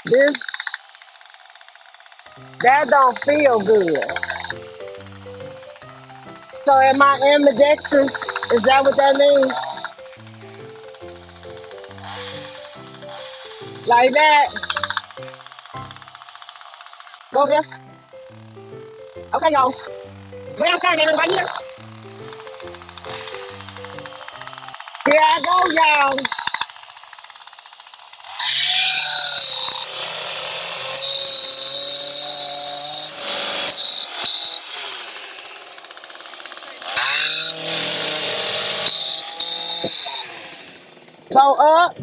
This that don't feel good. So am I ambidextrous? Is that what that means? Like that? Go there. Okay, y'all. Where I'm starting, everybody here. Here I go, y'all. Go up.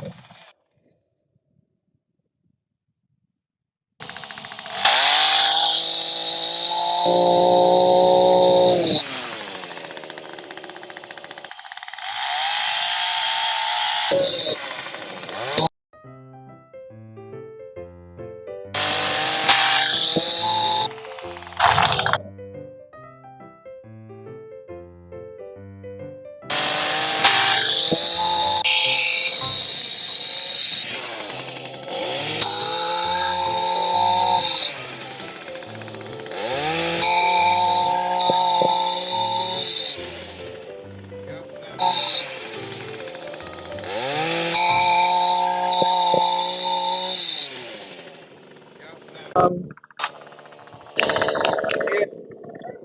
Um,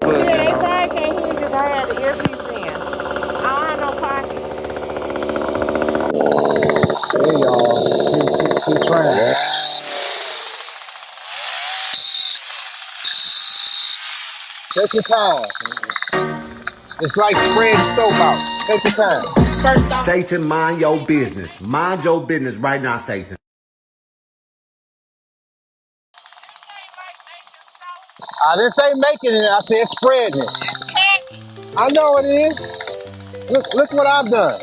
yeah, they probably can't hear because I had the earpiece in. I don't have no pocket. Hey y'all, keep trying. Take your time. It's like spreading soap out. Take your time. First off, Satan, mind your business. Mind your business right now, Satan. I didn't say making it, I said spreading it. I know it is. Look what I've done.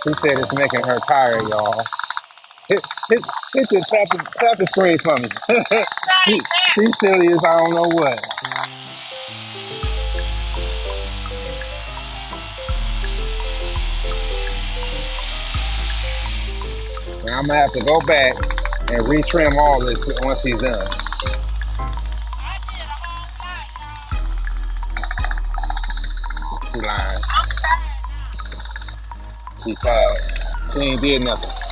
She said it's making her tired, y'all. Hit tap the screen for me. She's silly as I don't know what. And I'm gonna have to go back and retrim all this once he's done. She lying. She tired. She ain't did nothing.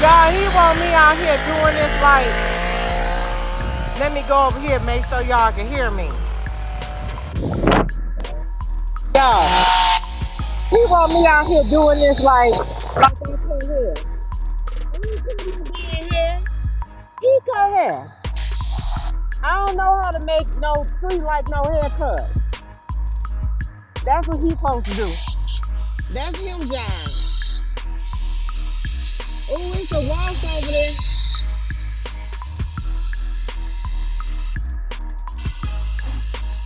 y'all, he want me out here doing this like, let me go over here, make sure y'all can hear me. Y'all, he want me out here doing this like I can't hear. He come here. I don't know how to make no tree like no haircut. That's what he supposed to do. That's him, John. Oh, it's a walk over there.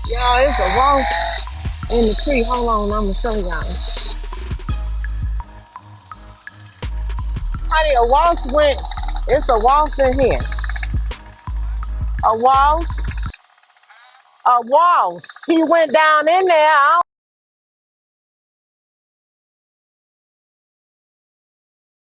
Y'all, it's a walk in the tree. Hold on, I'm gonna show y'all. Honey, a waltz went. It's a waltz in here. A waltz. A waltz. He went down in there. I